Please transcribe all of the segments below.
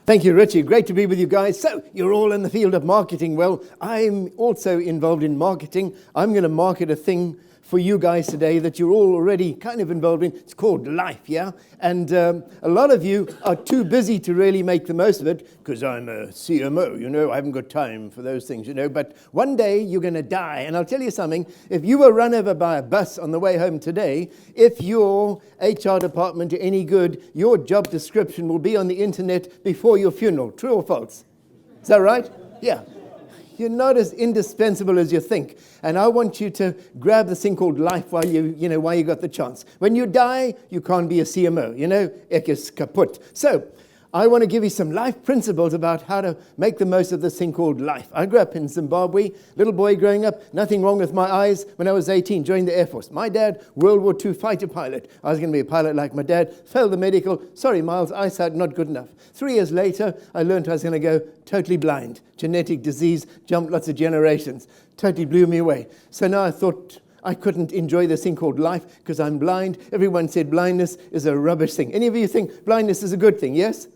Thank you, Richie. Great to be with you guys. So, you're all in the field of marketing. Well, I'm also involved in marketing. I'm going to market a thing for you guys today that you're all already kind of involved in. It's called life, yeah? And a lot of you are too busy to really make the most of it because I'm a CMO, I haven't got time for those things, But one day you're going to die. And I'll tell you something, if you were run over by a bus on the way home today, if your HR department are any good, your job description will be on the internet before your funeral. True or false? Is that right? Yeah. You're not as indispensable as you think. And I want you to grab this thing called life while you got the chance. When you die, you can't be a CMO, Ek is kaput. So, I want to give you some life principles about how to make the most of this thing called life. I grew up in Zimbabwe, little boy growing up, nothing wrong with my eyes. When I was 18, joined the Air Force. My dad, World War II fighter pilot. I was going to be a pilot like my dad, failed the medical. Sorry, Miles, eyesight not good enough. 3 years later, I learned I was going to go totally blind. Genetic disease, jumped lots of generations. Totally blew me away. So now I thought I couldn't enjoy this thing called life because I'm blind. Everyone said blindness is a rubbish thing. Any of you think blindness is a good thing, yes?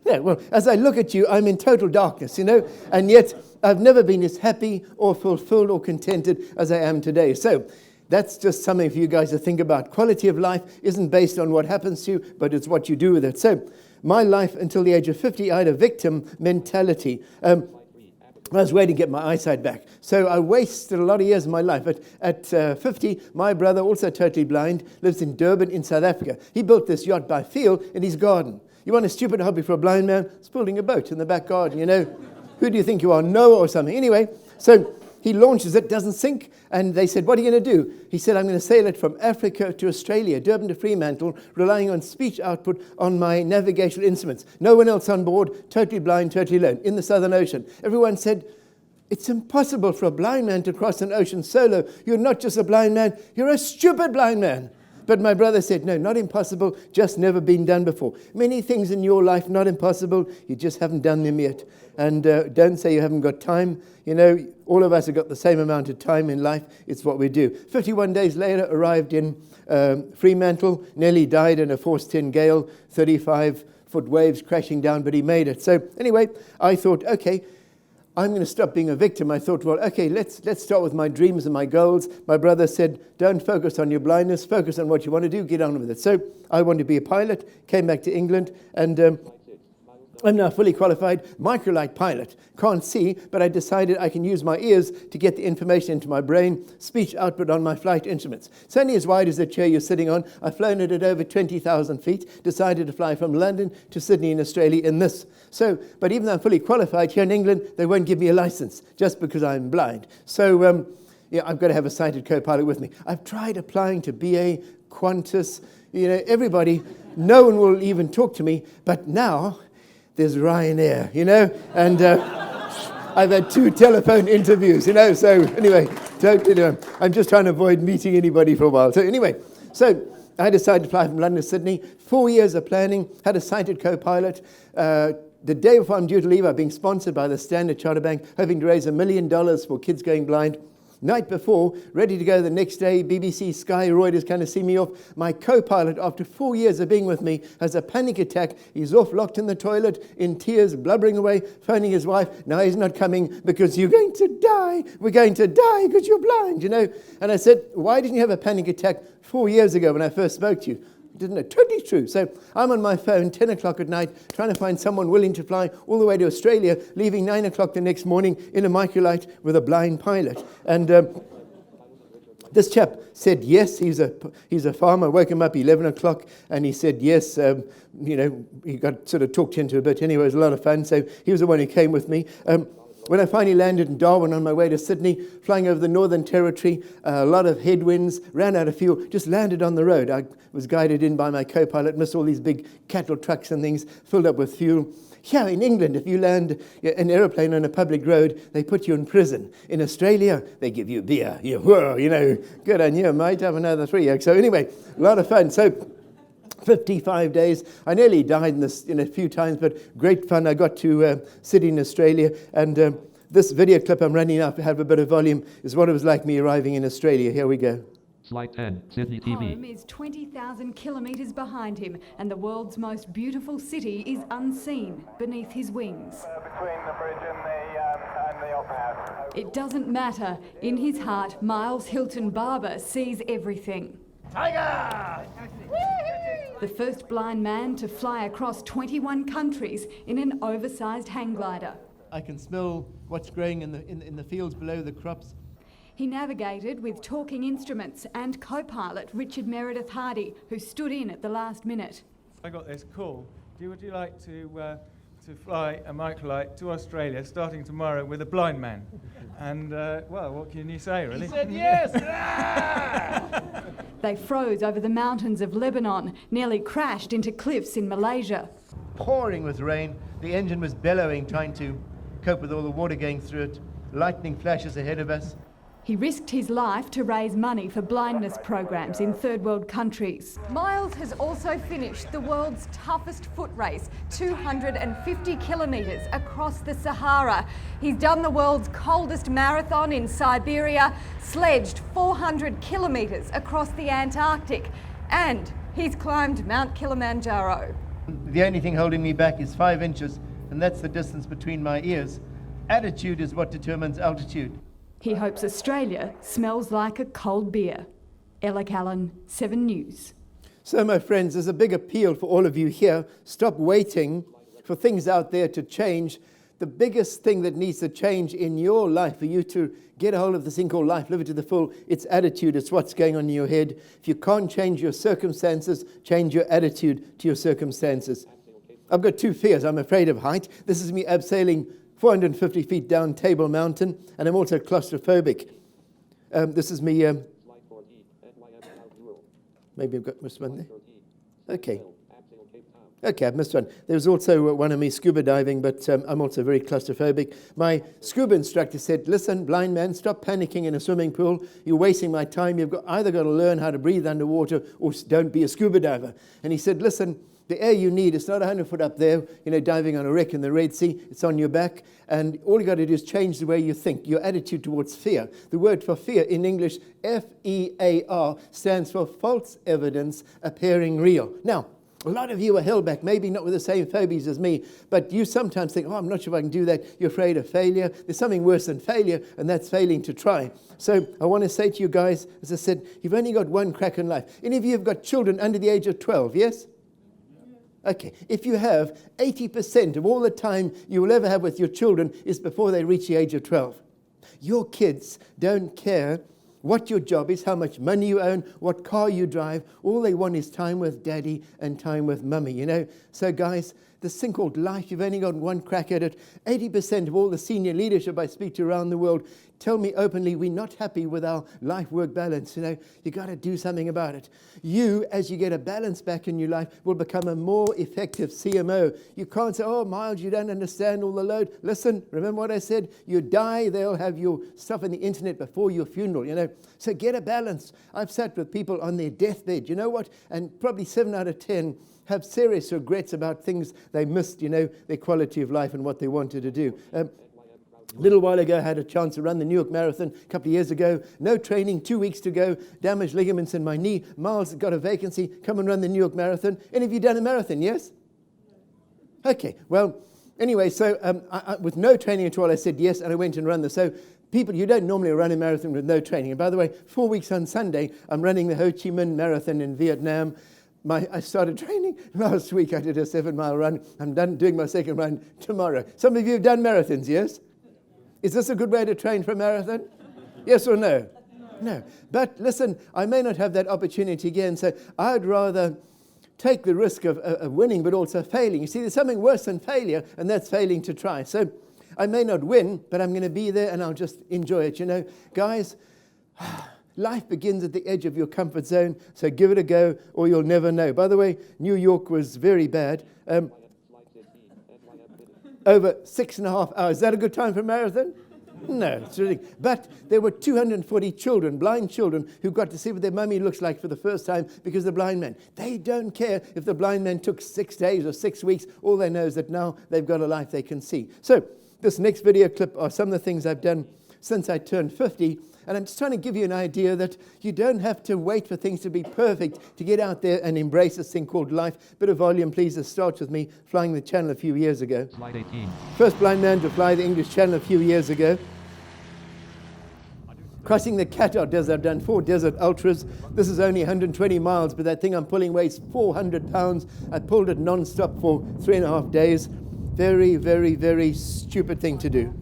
Yeah, well, as I look at you, I'm in total darkness, and yet I've never been as happy or fulfilled or contented as I am today. So that's just something for you guys to think about. Quality of life isn't based on what happens to you, but it's what you do with it. So my life until the age of 50, I had a victim mentality. I was waiting to get my eyesight back. So I wasted a lot of years of my life. At 50, my brother, also totally blind, lives in Durban in South Africa. He built this yacht by feel in his garden. You want a stupid hobby for a blind man? It's building a boat in the back garden, Who do you think you are, Noah or something? Anyway, so he launches it, doesn't sink, and they said, what are you going to do? He said, I'm going to sail it from Africa to Australia, Durban to Fremantle, relying on speech output on my navigational instruments. No one else on board, totally blind, totally alone, in the Southern Ocean. Everyone said, it's impossible for a blind man to cross an ocean solo. You're not just a blind man, you're a stupid blind man. But my brother said, no, not impossible, just never been done before. Many things in your life, not impossible, you just haven't done them yet. And don't say you haven't got time. All of us have got the same amount of time in life. It's what we do. 51 days later, arrived in Fremantle, nearly died in a force 10 gale, 35-foot waves crashing down, but he made it. So anyway, I thought, okay, I'm going to stop being a victim. I thought, well, okay, let's start with my dreams and my goals. My brother said, don't focus on your blindness, focus on what you want to do, get on with it. So I wanted to be a pilot, came back to England, and I'm now fully qualified microlight pilot. Can't see, but I decided I can use my ears to get the information into my brain, speech output on my flight instruments. It's only as wide as the chair you're sitting on. I've flown it at over 20,000 feet, decided to fly from London to Sydney in Australia in this. So, but even though I'm fully qualified here in England, they won't give me a license just because I'm blind. So, I've got to have a sighted co-pilot with me. I've tried applying to BA, Qantas, everybody. No one will even talk to me, but now there's Ryanair, and I've had 2 telephone interviews, so anyway, totally, I'm just trying to avoid meeting anybody for a while. So anyway, so I decided to fly from London to Sydney, 4 years of planning, had a sighted co-pilot. The day before I'm due to leave, I'm being sponsored by the Standard Chartered Bank, hoping to raise $1 million for kids going blind. Night before, ready to go the next day, BBC, Sky, Reuters kind of see me off. My co-pilot, after 4 years of being with me, has a panic attack. He's off, locked in the toilet, in tears, blubbering away, phoning his wife. No, he's not coming because you're going to die. We're going to die because you're blind, And I said, why didn't you have a panic attack 4 years ago when I first spoke to you? Didn't know. Totally true. So I'm on my phone, 10 o'clock at night, trying to find someone willing to fly all the way to Australia, leaving 9 o'clock the next morning in a microlight with a blind pilot. And this chap said yes. He's a farmer. I woke him up 11 o'clock, and he said yes. He got sort of talked into a bit. Anyway, it was a lot of fun. So he was the one who came with me. When I finally landed in Darwin on my way to Sydney, flying over the Northern Territory, a lot of headwinds, ran out of fuel, just landed on the road. I was guided in by my co-pilot, missed all these big cattle trucks and things, filled up with fuel. Here in England, if you land an aeroplane on a public road, they put you in prison. In Australia, they give you beer. Whoa, good on you, mate, have another 3. So anyway, a lot of fun. So 55 days. I nearly died in this a few times, but great fun. I got to Sydney in Australia, and this video clip I'm running up to have a bit of volume is what it was like me arriving in Australia. Here we go. Slide 10, Sydney TV. Home is 20,000 kilometres behind him, and the world's most beautiful city is unseen beneath his wings. Between the bridge and the opera house. It doesn't matter. In his heart, Miles Hilton-Barber sees everything. Tiger! The first blind man to fly across 21 countries in an oversized hang glider. I can smell what's growing in the fields below the crops. He navigated with talking instruments and co-pilot Richard Meredith Hardy, who stood in at the last minute. I got this call. Would you like to fly a microlight to Australia starting tomorrow with a blind man? And, well, what can you say, really? He said yes! They froze over the mountains of Lebanon, nearly crashed into cliffs in Malaysia. Pouring with rain, the engine was bellowing, trying to cope with all the water going through it. Lightning flashes ahead of us. He risked his life to raise money for blindness programs in third world countries. Miles has also finished the world's toughest foot race, 250 kilometres across the Sahara. He's done the world's coldest marathon in Siberia, sledged 400 kilometres across the Antarctic, and he's climbed Mount Kilimanjaro. The only thing holding me back is 5 inches, and that's the distance between my ears. Attitude is what determines altitude. He hopes Australia smells like a cold beer. Ella Callan, 7 News. So, my friends, there's a big appeal for all of you here. Stop waiting for things out there to change. The biggest thing that needs to change in your life for you to get a hold of this thing called life, live it to the full, it's attitude. It's what's going on in your head. If you can't change your circumstances, change your attitude to your circumstances. I've got 2 fears. I'm afraid of height. This is me abseiling 450 feet down Table Mountain, and I'm also claustrophobic. This is me. Maybe I've got missed one there. Okay, I've missed one. There's also one of me scuba diving, but I'm also very claustrophobic. My scuba instructor said, listen, blind man, stop panicking in a swimming pool. You're wasting my time. You've either got to learn how to breathe underwater or don't be a scuba diver. And he said, listen, the air you need, it's not 100 foot up there, diving on a wreck in the Red Sea. It's on your back. And all you got to do is change the way you think, your attitude towards fear. The word for fear in English, F-E-A-R, stands for false evidence appearing real. Now, a lot of you are held back, maybe not with the same phobias as me, but you sometimes think, I'm not sure if I can do that. You're afraid of failure. There's something worse than failure, and that's failing to try. So I want to say to you guys, as I said, you've only got one crack in life. Any of you have got children under the age of 12, yes? Okay, if you have, 80% of all the time you will ever have with your children is before they reach the age of 12. Your kids don't care what your job is, how much money you own, what car you drive. All they want is time with daddy and time with mummy, So guys, this thing called life, you've only got one crack at it. 80% of all the senior leadership I speak to around the world tell me openly, we're not happy with our life-work balance. You got to do something about it. You, as you get a balance back in your life, will become a more effective CMO. You can't say, Miles, you don't understand all the load. Listen, remember what I said? You die, they'll have your stuff on the internet before your funeral, So get a balance. I've sat with people on their deathbed, you know what? And probably 7 out of 10 have serious regrets about things they missed, their quality of life and what they wanted to do. A little while ago, I had a chance to run the New York Marathon a couple of years ago. No training, 2 weeks to go, damaged ligaments in my knee. Miles got a vacancy, come and run the New York Marathon. Any of you done a marathon, yes? Okay, well, anyway, so with no training at all, I said yes, and I went and ran this. So people, you don't normally run a marathon with no training. And by the way, 4 weeks on Sunday, I'm running the Ho Chi Minh Marathon in Vietnam. I started training last week. I did a 7-mile run. I'm done doing my second run tomorrow. Some of you have done marathons, yes? Is this a good way to train for a marathon? Yes or no? No. But listen, I may not have that opportunity again, so I'd rather take the risk of winning, but also failing. You see, there's something worse than failure, and that's failing to try. So I may not win, but I'm going to be there, and I'll just enjoy it. Guys, life begins at the edge of your comfort zone, so give it a go, or you'll never know. By the way, New York was very bad. Over 6.5 hours. Is that a good time for a marathon? No, it's really. But there were 240 children, blind children, who got to see what their mummy looks like for the first time because of the blind man. They don't care if the blind man took 6 days or 6 weeks. All they know is that now they've got a life they can see. So this next video clip are some of the things I've done since I turned 50. And I'm just trying to give you an idea that you don't have to wait for things to be perfect to get out there and embrace this thing called life. Bit of volume, please. This starts with me flying the Channel a few years ago. Slide 18. First blind man to fly the English Channel a few years ago. Crossing the Qatar Desert, I've done 4 desert ultras. This is only 120 miles, but that thing I'm pulling weighs 400 pounds. I pulled it non-stop for 3.5 days. Very, very, very stupid thing to do.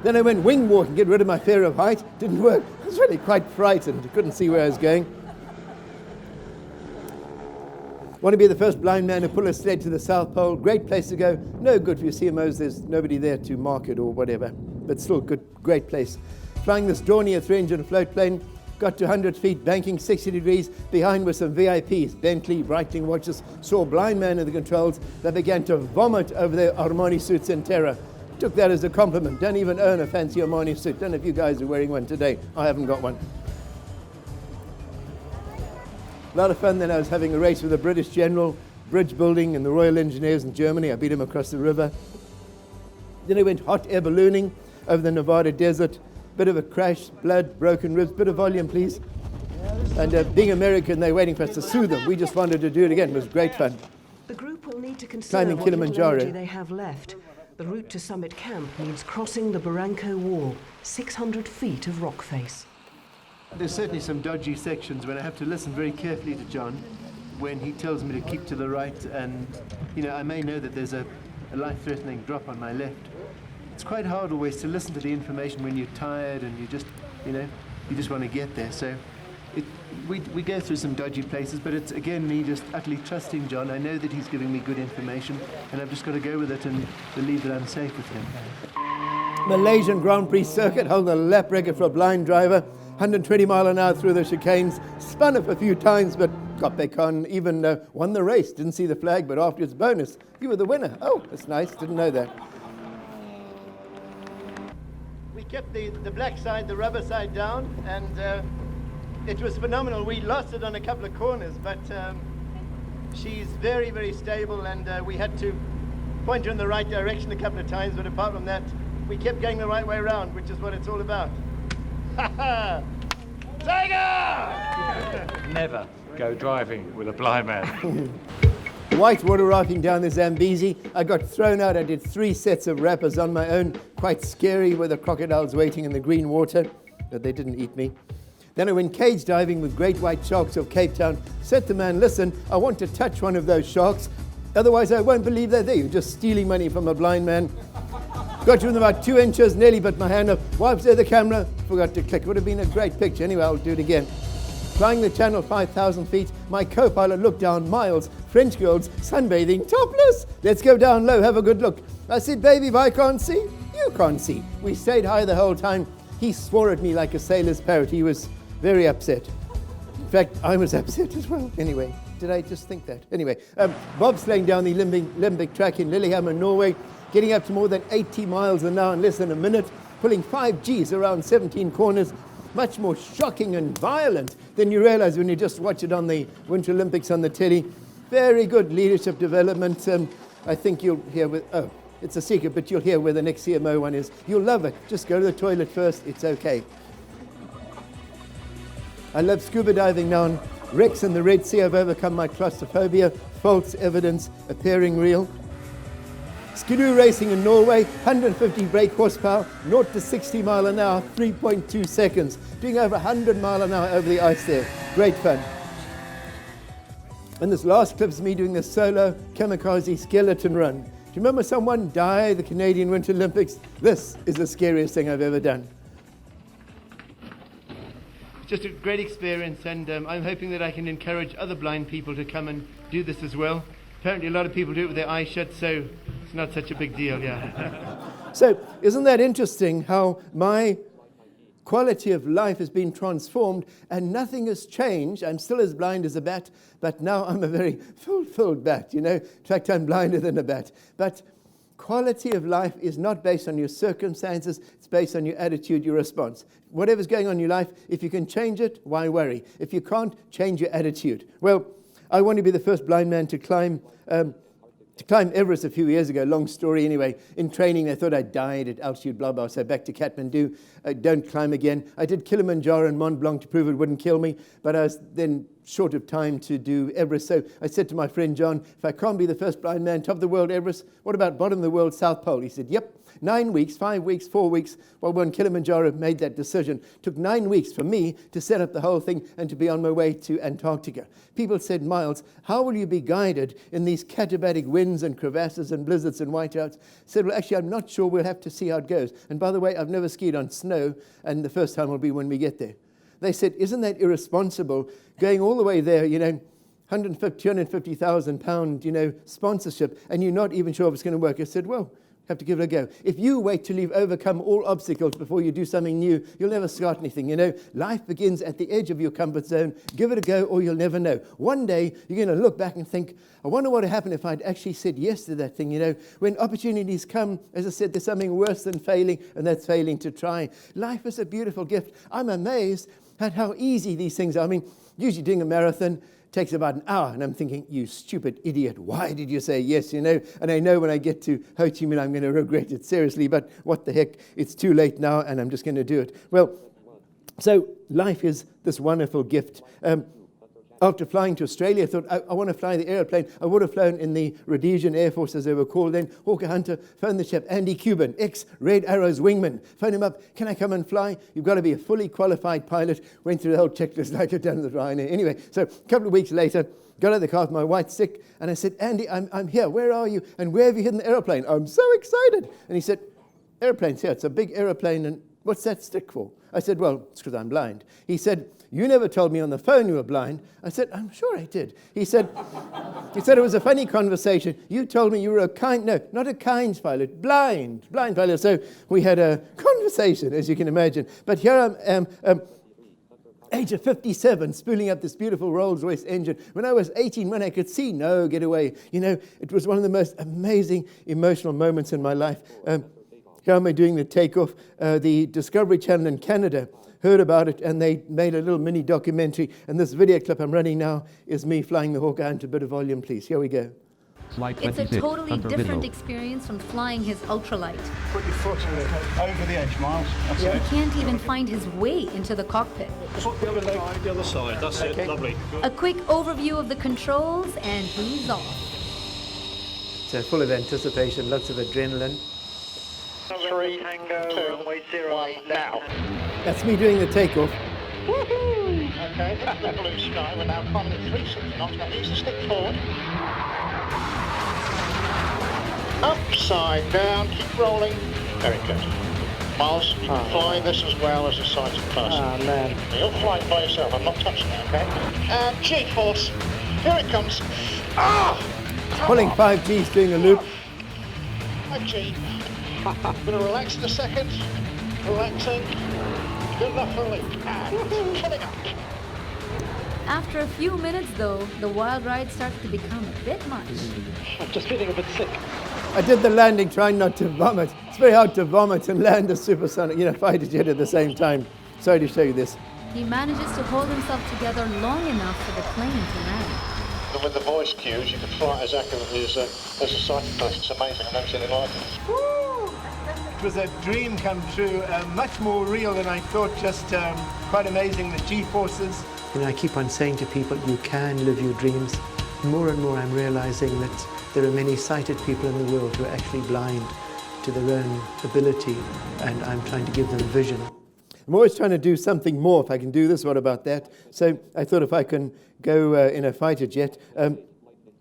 Then I went wing walking, get rid of my fear of height. Didn't work. I was really quite frightened. Couldn't see where I was going. Want to be the first blind man to pull a sled to the South Pole. Great place to go. No good for your CMOs. There's nobody there to market or whatever. But still good, great place. Flying this Dornier 3-engine float plane. Got to 100 feet, banking 60 degrees. Behind were some VIPs, Bentley, Breitling watches. Saw a blind man in the controls. They began to vomit over their Armani suits in terror. Took that as a compliment. Don't even own a fancy Armani suit. Don't know if you guys are wearing one today. I haven't got one. A lot of fun. Then I was having a race with a British general, bridge building, and the Royal Engineers in Germany. I beat him across the river. Then I went hot air ballooning over the Nevada desert. Bit of a crash, blood, broken ribs. Bit of volume, please. And being American, they're waiting for us to sue them. We just wanted to do it again. It was great fun. The group will need to consider Climbing what little Kilimanjaro. energy they have left. The route to Summit Camp means crossing the Barranco Wall, 600 feet of rock face. There's certainly some dodgy sections when I have to listen very carefully to John when he tells me to keep to the right, and I may know that there's a life-threatening drop on my left. It's quite hard always to listen to the information when you're tired and you just want to get there. So we go through some dodgy places, but it's again me just utterly trusting John. I know that he's giving me good information, and I've just got to go with it and believe that I'm safe with him. Malaysian Grand Prix circuit, held a lap record for a blind driver. 120 mile an hour through the chicanes, spun up a few times, but got back on, even won the race. Didn't see the flag, but afterwards, bonus. You were the winner. Oh, that's nice. Didn't know that. We kept the black side, the rubber side down, and it was phenomenal. We lost it on a couple of corners, but she's very, very stable, and we had to point her in the right direction a couple of times, but apart from that, we kept going the right way around, which is what it's all about. Tiger! Never go driving with a blind man. White water rafting down the Zambezi. I got thrown out. I did 3 sets of rappers on my own. Quite scary with the crocodiles waiting in the green water, but they didn't eat me. Then I went cage diving with great white sharks of Cape Town. Said to the man, listen, I want to touch one of those sharks. Otherwise, I won't believe they're there. You're just stealing money from a blind man. Got you in about 2 inches, nearly bit my hand off. Wiped there the camera, forgot to click. Would have been a great picture. Anyway, I'll do it again. Flying the Channel 5,000 feet, my co-pilot looked down, miles, French girls, sunbathing, topless. Let's go down low, have a good look. I said, baby, if I can't see, you can't see. We stayed high the whole time. He swore at me like a sailor's parrot. He was very upset. In fact, I was upset as well. Anyway, did I just think that? Anyway, bobsleighing down the Limbic track in Lillehammer, Norway, getting up to more than 80 miles an hour in less than a minute, pulling 5 Gs around 17 corners. Much more shocking and violent than you realize when you just watch it on the Winter Olympics on the telly. Very good leadership development. I think you'll hear it's a secret, but you'll hear where the next CMO one is. You'll love it. Just go to the toilet first. It's okay. I love scuba diving now on wrecks in the Red Sea. I've overcome my claustrophobia. False evidence appearing real. Skidoo racing in Norway, 150 brake horsepower, 0 to 60 mile an hour, 3.2 seconds. Doing over 100 mile an hour over the ice there. Great fun. And this last clip's me doing the solo kamikaze skeleton run. Do you remember someone died at the Canadian Winter Olympics? This is the scariest thing I've ever done. Just a great experience, and I'm hoping that I can encourage other blind people to come and do this as well. Apparently a lot of people do it with their eyes shut, so it's not such a big deal, yeah. So, isn't that interesting how my quality of life has been transformed and nothing has changed? I'm still as blind as a bat, but now I'm a very fulfilled bat, you know. In fact, I'm blinder than a bat. But quality of life is not based on your circumstances, it's based on your attitude, your response. Whatever's going on in your life, if you can change it, why worry? If you can't, change your attitude. Well, I want to be the first blind man to climb to climb Everest a few years ago. Long story anyway. In training, they thought I died at altitude, blah, blah. So back to Kathmandu, don't climb again. I did Kilimanjaro and Mont Blanc to prove it wouldn't kill me, but I was then short of time to do Everest. So I said to my friend John, if I can't be the first blind man top of the world Everest, what about bottom of the world South Pole? He said, yep. 9 weeks, 5 weeks, 4 weeks. Well, when Kilimanjaro made that decision, took 9 weeks for me to set up the whole thing and to be on my way to Antarctica. People said, Miles, how will you be guided in these katabatic winds and crevasses and blizzards and whiteouts? I said, well, actually, I'm not sure. We'll have to see how it goes. And by the way, I've never skied on snow, and the first time will be when we get there. They said, isn't that irresponsible, going all the way there, 250,000 pound, sponsorship, and you're not even sure if it's going to work? I said, well, have to give it a go. If you wait till you've overcome all obstacles before you do something new, you'll never start anything. Life begins at the edge of your comfort zone. Give it a go or you'll never know. One day, you're going to look back and think, I wonder what would happen if I'd actually said yes to that thing. When opportunities come, as I said, there's something worse than failing, and that's failing to try. Life is a beautiful gift. I'm amazed at how easy these things are. I mean, usually doing a marathon takes about an hour, and I'm thinking, you stupid idiot, why did you say yes, And I know when I get to Ho Chi Minh, I'm going to regret it seriously, but what the heck, it's too late now, and I'm just going to do it. Well, so life is this wonderful gift. After flying to Australia, I thought, I want to fly the airplane. I would have flown in the Rhodesian Air Force, as they were called then. Hawker Hunter, phoned the chap, Andy Cuban, ex-Red Arrows wingman. Phoned him up, can I come and fly? You've got to be a fully qualified pilot. Went through the whole checklist like I've done with Ryanair. Anyway, so a couple of weeks later, got out of the car with my white stick, and I said, Andy, I'm here. Where are you? And where have you hidden the airplane? I'm so excited. And he said, airplane's here. It's a big airplane, and what's that stick for? I said, well, it's because I'm blind. He said, you never told me on the phone you were blind. I said, I'm sure I did. He said it was a funny conversation. You told me you were not a kind pilot, blind pilot. So we had a conversation, as you can imagine. But here I am, age of 57, spooling up this beautiful Rolls-Royce engine. When I was 18, when I could see, no, get away. It was one of the most amazing emotional moments in my life. Here am I doing the takeoff. The Discovery Channel in Canada heard about it, and they made a little mini documentary. And this video clip I'm running now is me flying the Hawker Hunter. A bit of volume, please. Here we go. It's a totally different experience from flying his ultralight. Put your foot over the edge, Miles. That's it. He can't even find his way into the cockpit. Put the other leg. The other side. That's it. Lovely. A quick overview of the controls, and he's off. So full of anticipation, lots of adrenaline. 3, 2, 1, now. That's me doing the takeoff. Woohoo! Okay, that's the blue sky. We're now climbing at 360 knots. Now use the stick forward. Upside down, keep rolling. Very good. Miles, you can fly this as well as a sighted person. Oh, man. You'll fly it by yourself. I'm not touching it, okay? And G-force. Here it comes. Ah! Pulling 5 Gs, doing a loop. 5 G. I'm going to relax in a second. Relaxing. Good enough for a leap. And coming up. After a few minutes, though, the wild ride starts to become a bit much. I'm just feeling a bit sick. I did the landing trying not to vomit. It's very hard to vomit and land a supersonic, fighter jet at the same time. Sorry to show you this. He manages to hold himself together long enough for the plane to land. And with the voice cues, you can fly as accurately as a sighted person. It's amazing. I've never seen it like it. Woo! It was a dream come true, much more real than I thought, just quite amazing, the G-forces. I keep on saying to people, you can live your dreams. More and more I'm realizing that there are many sighted people in the world who are actually blind to their own ability, and I'm trying to give them vision. I'm always trying to do something more. If I can do this, what about that? So I thought if I can go in a fighter jet,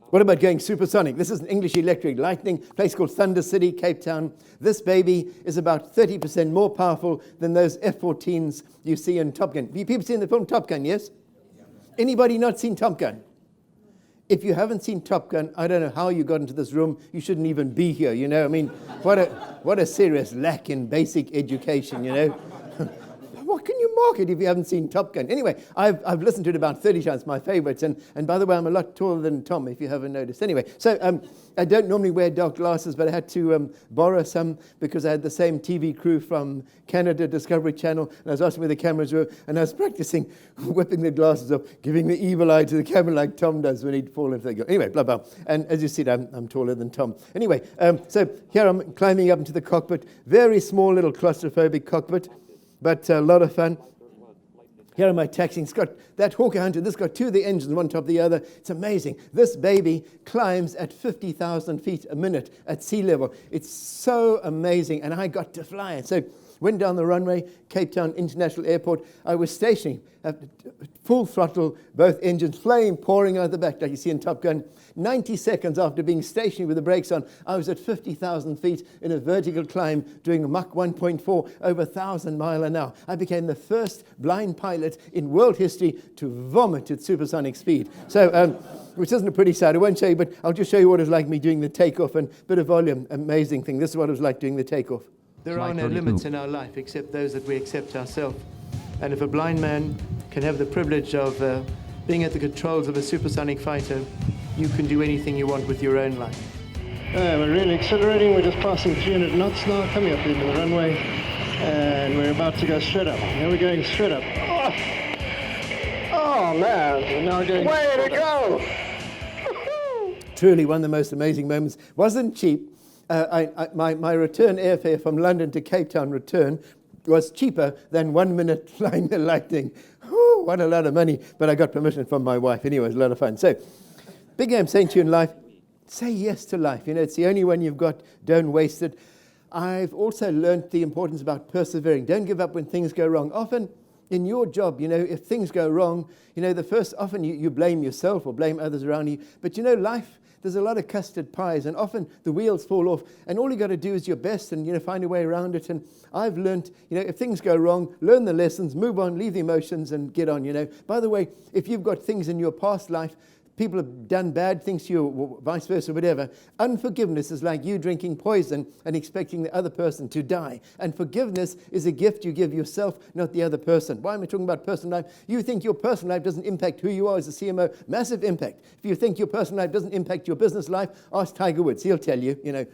what about going supersonic? This is an English Electric Lightning, place called Thunder City, Cape Town. This baby is about 30% more powerful than those F-14s you see in Top Gun. Have you people seen the film Top Gun, yes? Anybody not seen Top Gun? If you haven't seen Top Gun, I don't know how you got into this room. You shouldn't even be here, I mean, what a serious lack in basic education, what can you market if you haven't seen Top Gun? Anyway, I've listened to it about 30 times, my favorites. And by the way, I'm a lot taller than Tom, if you haven't noticed. Anyway, so I don't normally wear dark glasses, but I had to borrow some because I had the same TV crew from Canada, Discovery Channel, and I was asking where the cameras were, and I was practicing whipping the glasses up, giving the evil eye to the camera like Tom does when he'd fall if they go. Anyway, blah, blah. And as you see, I'm taller than Tom. Anyway, so here I'm climbing up into the cockpit. Very small little claustrophobic cockpit, but a lot of fun. Here am I taxiing. It's got that Hawker Hunter. This got two of the engines, one top of the other. It's amazing. This baby climbs at 50,000 feet a minute at sea level. It's so amazing. And I got to fly it. So went down the runway, Cape Town International Airport. I was stationing at full throttle, both engines, flame pouring out the back, like you see in Top Gun. 90 seconds after being stationary with the brakes on, I was at 50,000 feet in a vertical climb doing a Mach 1.4 over 1,000 miles an hour. I became the first blind pilot in world history to vomit at supersonic speed. So, which isn't a pretty sight. I won't show you, but I'll just show you what it was like me doing the takeoff and a bit of volume. Amazing thing. This is what it was like doing the takeoff. There are no limits in our life except those that we accept ourselves. And if a blind man can have the privilege of being at the controls of a supersonic fighter, you can do anything you want with your own life. We're really accelerating. We're just passing 300 knots now, coming up into the runway. And we're about to go straight up. Now we're going straight up. Oh man, we're now going way to go! Truly one of the most amazing moments. Wasn't cheap. My return airfare from London to Cape Town return was cheaper than 1 minute flying the Lightning. Whew, what a lot of money. But I got permission from my wife. Anyway, it was a lot of fun. So, big game saying to you in life, say yes to life. You know, it's the only one you've got. Don't waste it. I've also learned the importance about persevering. Don't give up when things go wrong. Often in your job, you know, if things go wrong, you know, often you blame yourself or blame others around you. But you know, life, there's a lot of custard pies, and often the wheels fall off, and all you got to do is your best and, you know, find a way around it. And I've learned, you know, if things go wrong, learn the lessons, move on, leave the emotions, and get on, you know. By the way, if you've got things in your past life, people have done bad things to you, or vice versa, whatever. Unforgiveness is like you drinking poison and expecting the other person to die. And forgiveness is a gift you give yourself, not the other person. Why am I talking about personal life? You think your personal life doesn't impact who you are as a CMO. Massive impact. If you think your personal life doesn't impact your business life, ask Tiger Woods. He'll tell you, you know,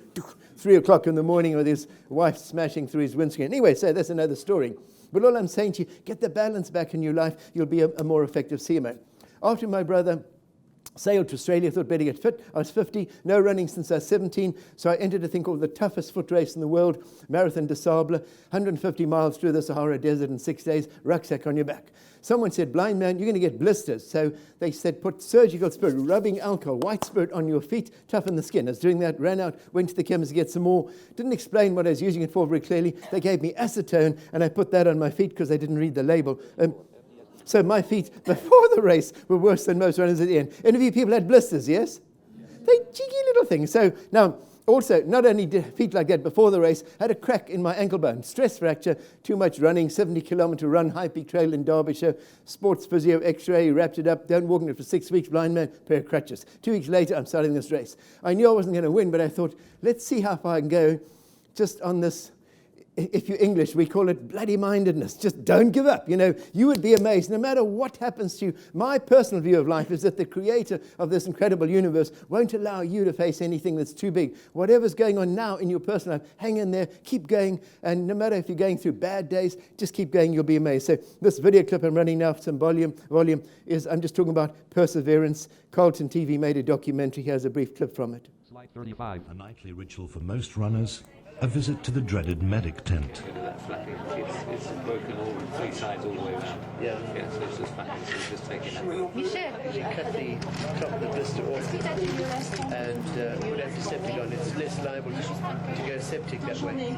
3 o'clock in the morning with his wife smashing through his windscreen. Anyway, so that's another story. But all I'm saying to you, get the balance back in your life. You'll be a more effective CMO. After my brother sailed to Australia, thought better get fit. I was 50, no running since I was 17, so I entered a thing called the toughest foot race in the world, Marathon des Sables, 150 miles through the Sahara Desert in 6 days, rucksack on your back. Someone said, blind man, you're going to get blisters. So they said, put surgical spirit, rubbing alcohol, white spirit on your feet, toughen the skin. I was doing that, ran out, went to the chemist to get some more. Didn't explain what I was using it for very clearly. They gave me acetone, and I put that on my feet because they didn't read the label. So my feet before the race were worse than most runners at the end. Any of you people had blisters, yes? They cheeky little things. So now, also, not only did feet like that before the race, I had a crack in my ankle bone, stress fracture, too much running, 70-kilometer run, high peak trail in Derbyshire, sports physio, x-ray, wrapped it up, don't walk in it for 6 weeks, blind man, pair of crutches. 2 weeks later, I'm starting this race. I knew I wasn't going to win, but I thought, let's see how far I can go just on this. If you're English, we call it bloody mindedness. Just don't give up. You know, you would be amazed. No matter what happens to you, my personal view of life is that the creator of this incredible universe won't allow you to face anything that's too big. Whatever's going on now in your personal life, hang in there, keep going. And no matter if you're going through bad days, just keep going. You'll be amazed. So this video clip I'm running now for some volume is, I'm just talking about perseverance. Carlton TV made a documentary. Here's a brief clip from it. Slide 35. A nightly ritual for most runners. A visit to the dreaded medic tent. It's broken all 3 sides all the way around. Yeah. Yeah, so it's just flat. It's just taking that. You cut the top of the blister off and put antiseptic on. It's less liable to go septic that way.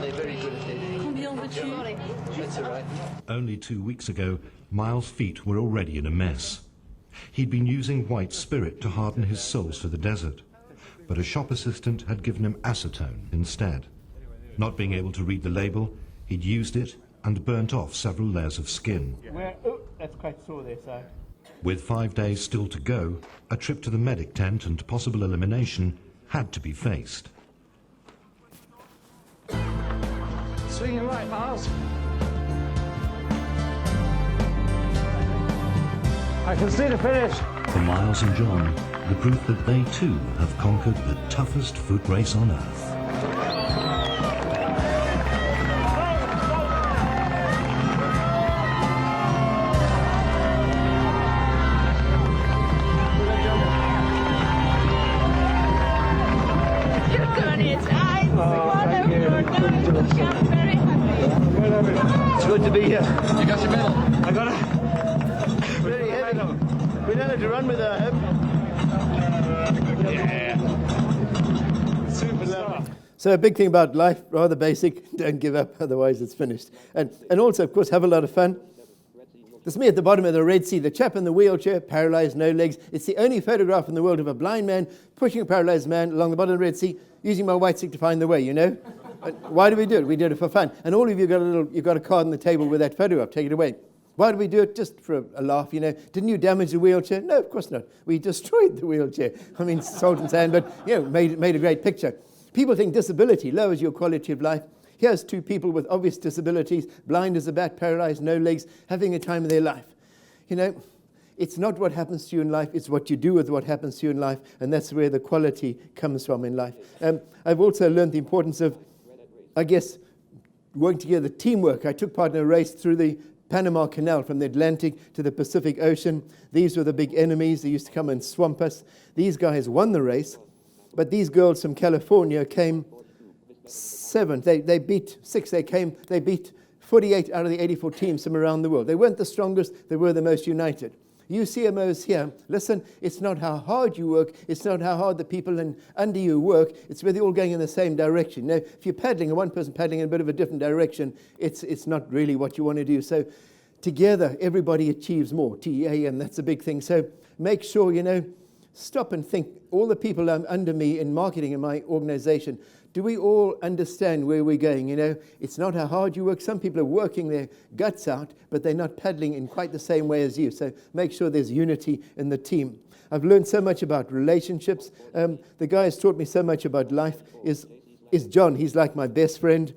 They're very good at it. That's all right. Only 2 weeks ago, Miles' feet were already in a mess. He'd been using white spirit to harden his soles for the desert. But a shop assistant had given him acetone instead. Not being able to read the label, he'd used it and burnt off several layers of skin. That's quite sore there, sir. With 5 days still to go, a trip to the medic tent and possible elimination had to be faced. Swinging right, Miles. I can see the finish. For Miles and John, the proof that they too have conquered the toughest foot race on earth. It's good to be here. You got your medal? I got it. Very heavy. We don't have to run with it, I hope. Yeah. Superstar. So a big thing about life, rather basic, don't give up, otherwise it's finished. And also, of course, have a lot of fun. There's me at the bottom of the Red Sea, the chap in the wheelchair, paralyzed, no legs. It's the only photograph in the world of a blind man pushing a paralyzed man along the bottom of the Red Sea, using my white stick to find the way, you know? Why do we do it? We did it for fun. And all of you got a card on the table with that photograph. Take it away. Why do we do it? Just for a laugh, you know. Didn't you damage the wheelchair? No, of course not. We destroyed the wheelchair. I mean, salt and sand, but, you know, made a great picture. People think disability lowers your quality of life. Here's two people with obvious disabilities, blind as a bat, paralyzed, no legs, having a time of their life. You know, it's not what happens to you in life, it's what you do with what happens to you in life, and that's where the quality comes from in life. I've also learned the importance of, I guess, working together, teamwork. I took part in a race through the Panama Canal from the Atlantic to the Pacific Ocean. These were the big enemies. They used to come and swamp us. These guys won the race, but these girls from California came seventh. They beat six. They beat 48 out of the 84 teams from around the world. They weren't the strongest. They were the most united. You CMOs here, listen, it's not how hard you work, it's not how hard the people under you work, it's whether you're all going in the same direction. Now, if you're paddling, and one person paddling in a bit of a different direction, it's not really what you want to do. So together, everybody achieves more, TEAM, that's a big thing. So make sure, you know, stop and think, all the people under me in marketing in my organization, do we all understand where we're going? You know, it's not how hard you work. Some people are working their guts out, but they're not paddling in quite the same way as you. So make sure there's unity in the team. I've learned so much about relationships. The guy who's taught me so much about life is John. He's like my best friend.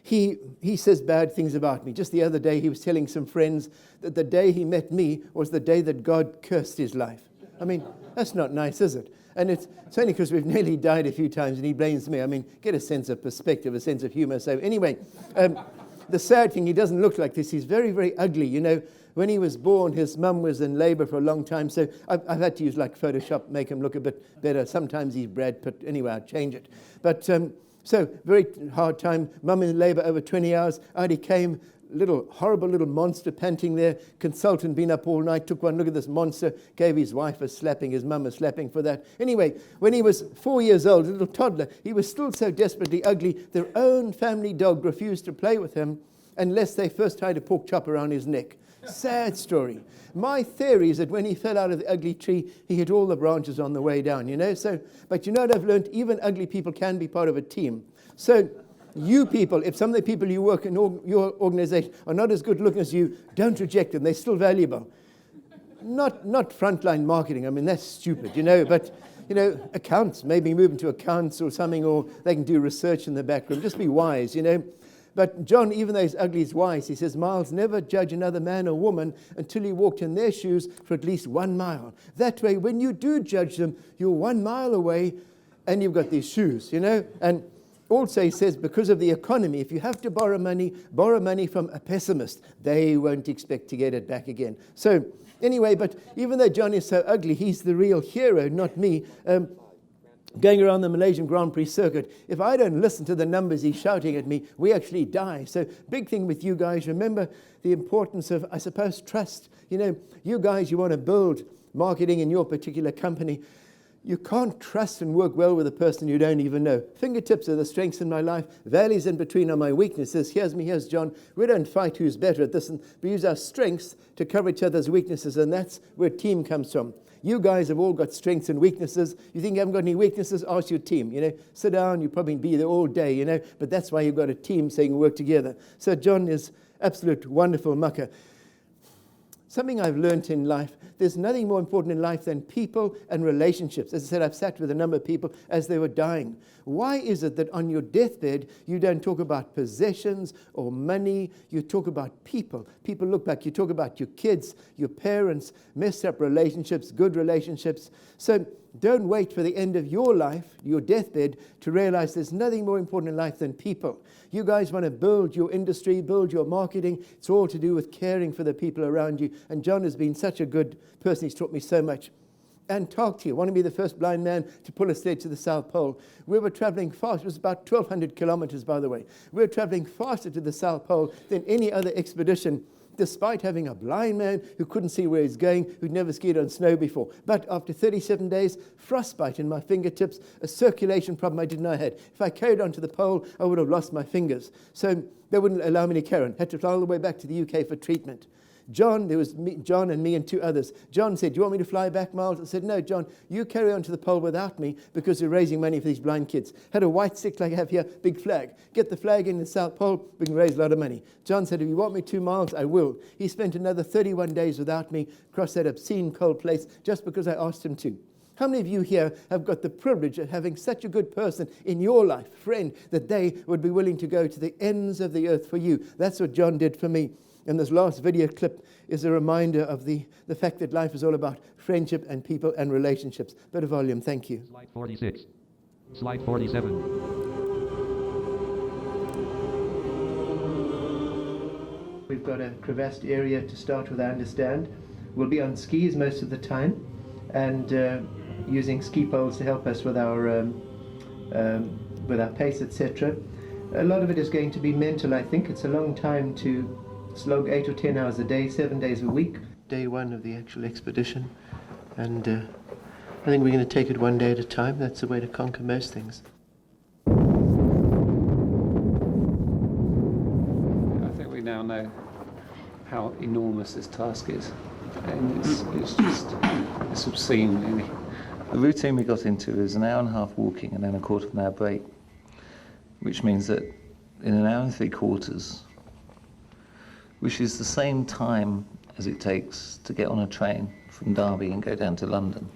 He says bad things about me. Just the other day, he was telling some friends that the day he met me was the day that God cursed his life. I mean, that's not nice, is it? And it's only because we've nearly died a few times and he blames me. I mean, get a sense of perspective, a sense of humor. So anyway, the sad thing, he doesn't look like this. He's very, very ugly. You know, when he was born, his mum was in labor for a long time. So I've had to use like Photoshop, make him look a bit better. Sometimes he's Brad Pitt. Anyway, I'll change it. But so very hard time. Mum in labor over 20 hours. Out he came. Horrible little monster panting there. Consultant been up all night, took one look at this monster, gave his wife a slapping, his mum a slapping for that. Anyway, when he was 4 years old, a little toddler, he was still so desperately ugly, their own family dog refused to play with him unless they first tied a pork chop around his neck. Sad story. My theory is that when he fell out of the ugly tree, he hit all the branches on the way down, you know. But you know what I've learned? Even ugly people can be part of a team. So you people, if some of the people you work in your organization are not as good looking as you, don't reject them. They're still valuable. Not frontline marketing. I mean, that's stupid, you know. But, you know, accounts, maybe move into accounts or something, or they can do research in the background. Just be wise, you know. But John, even though he's ugly, he's wise. He says, Miles, never judge another man or woman until you walked in their shoes for at least 1 mile. That way, when you do judge them, you're 1 mile away and you've got these shoes, you know. And also, he says, because of the economy, if you have to borrow money from a pessimist. They won't expect to get it back again. So anyway, but even though John is so ugly, he's the real hero, not me. Going around the Malaysian Grand Prix circuit, if I don't listen to the numbers he's shouting at me, we actually die. So big thing with you guys, remember the importance of, I suppose, trust. You know, you guys, you want to build marketing in your particular company. You can't trust and work well with a person you don't even know. Fingertips are the strengths in my life. Valleys in between are my weaknesses. Here's me, here's John. We don't fight who's better at this. We use our strengths to cover each other's weaknesses, and that's where team comes from. You guys have all got strengths and weaknesses. You think you haven't got any weaknesses? Ask your team. You know, sit down. You'll probably be there all day, you know. But that's why you've got a team so you can work together. So John is absolute wonderful mucker. Something I've learnt in life, there's nothing more important in life than people and relationships. As I said, I've sat with a number of people as they were dying. Why is it that on your deathbed, you don't talk about possessions or money? You talk about people. People look back. You talk about your kids, your parents, messed up relationships, good relationships. So don't wait for the end of your life, your deathbed, to realize there's nothing more important in life than people. You guys want to build your industry, build your marketing. It's all to do with caring for the people around you. And John has been such a good person. He's taught me so much. Antarctica, want to be the first blind man to pull a sled to the South Pole. We were traveling fast. It was about 1,200 kilometers, by the way. We were traveling faster to the South Pole than any other expedition, despite having a blind man who couldn't see where he's going, who'd never skied on snow before. But after 37 days, frostbite in my fingertips, a circulation problem I didn't know I had. If I carried on to the pole, I would have lost my fingers. So they wouldn't allow me to carry on. Had to fly all the way back to the UK for treatment. John, there was me, John and me and two others. John said, do you want me to fly back, Miles? I said, no, John, you carry on to the pole without me because you're raising money for these blind kids. Had a white stick like I have here, big flag. Get the flag in the South Pole, we can raise a lot of money. John said, if you want me 2 miles, I will. He spent another 31 days without me across that obscene cold place just because I asked him to. How many of you here have got the privilege of having such a good person in your life, friend, that they would be willing to go to the ends of the earth for you? That's what John did for me. And this last video clip is a reminder of the fact that life is all about friendship and people and relationships. Bit of volume, thank you. Slide 46. Slide 47. We've got a crevassed area to start with, I understand. We'll be on skis most of the time and using ski poles to help us with our pace, etc. A lot of it is going to be mental, I think. It's a long time to slog 8 or 10 hours a day, 7 days a week. Day one of the actual expedition, and I think we're going to take it one day at a time. That's the way to conquer most things. I think we now know how enormous this task is, and it's obscene, really. The routine we got into is an hour and a half walking and then a quarter of an hour break, which means that in an hour and 3/4, which is the same time as it takes to get on a train from Derby and go down to London.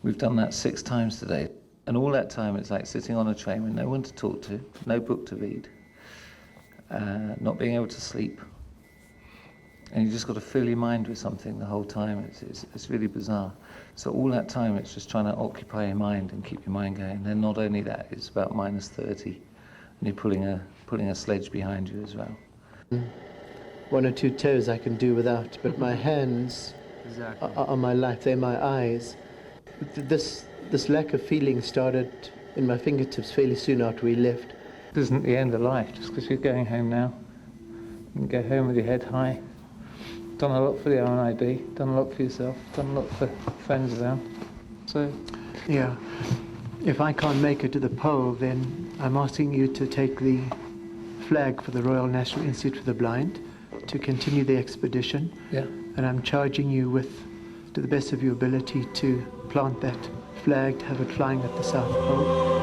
We've done that 6 times today. And all that time it's like sitting on a train with no one to talk to, no book to read, not being able to sleep. And you just got to fill your mind with something the whole time. It's really bizarre. So all that time it's just trying to occupy your mind and keep your mind going. And then not only that, it's about -30 and you're pulling a sledge behind you as well. 1 or 2 toes I can do without, but my hands are my life, they're my eyes. This lack of feeling started in my fingertips fairly soon after we left. It isn't the end of life just because you're going home now. You can go home with your head high. Done a lot for the RNIB, done a lot for yourself, done a lot for friends around. So, yeah, if I can't make it to the pole, then I'm asking you to take the flag for the Royal National Institute for the Blind to continue the expedition. Yeah. And I'm charging you with, to the best of your ability, to plant that flag, to have it flying at the South Pole.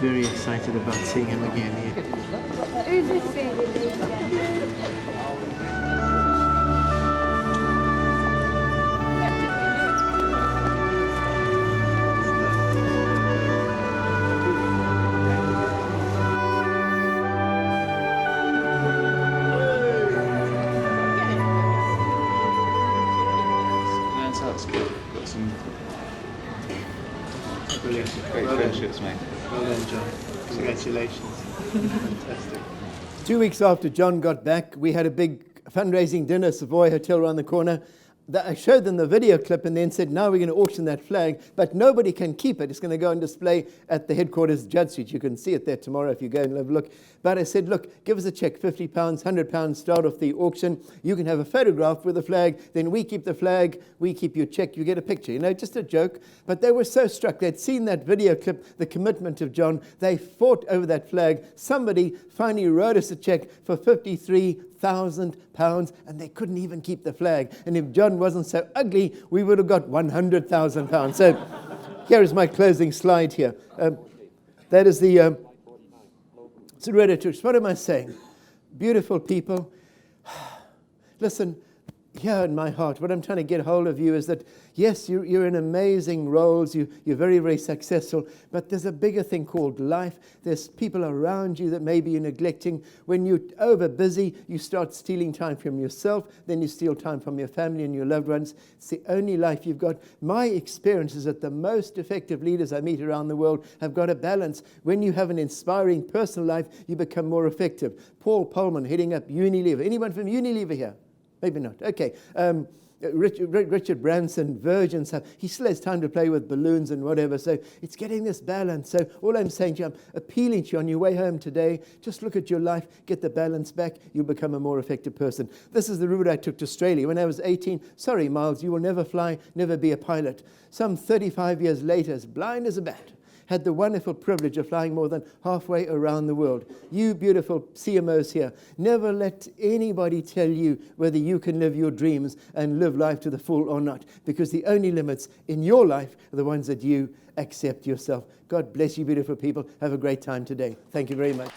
Very excited about seeing him again here. Who's this thing? That's good. Got some Brilliant. great friendships, mate. Well done, John. Congratulations. Fantastic. 2 weeks after John got back, we had a big fundraising dinner, Savoy Hotel around the corner. I showed them the video clip and then said, now we're going to auction that flag, but nobody can keep it. It's going to go on display at the headquarters, Judd Street. You can see it there tomorrow if you go and have a look. But I said, look, give us a check, £50, £100, start off the auction. You can have a photograph with the flag, then we keep the flag, we keep your check, you get a picture. You know, just a joke. But they were so struck. They'd seen that video clip, the commitment of John. They fought over that flag. Somebody finally wrote us a check for £53,000, and they couldn't even keep the flag. And if John wasn't so ugly, we would have got £100,000. So here is my closing slide here. That is the What am I saying? Beautiful people. Listen, here in my heart, what I'm trying to get hold of you is that, yes, you're in amazing roles, you're very, very successful, but there's a bigger thing called life. There's people around you that maybe you're neglecting. When you're over busy, you start stealing time from yourself, then you steal time from your family and your loved ones. It's the only life you've got. My experience is that the most effective leaders I meet around the world have got a balance. When you have an inspiring personal life, you become more effective. Paul Pullman heading up Unilever. Anyone from Unilever here? Maybe not. Okay. Richard Branson, Virgin stuff. He still has time to play with balloons and whatever. So it's getting this balance. So all I'm saying to you, I'm appealing to you on your way home today, just look at your life, get the balance back. You'll become a more effective person. This is the route I took to Australia. When I was 18, sorry, Miles, you will never fly, never be a pilot. Some 35 years later, as blind as a bat, had the wonderful privilege of flying more than halfway around the world. You beautiful CMOs here, never let anybody tell you whether you can live your dreams and live life to the full or not, because the only limits in your life are the ones that you accept yourself. God bless you, beautiful people. Have a great time today. Thank you very much.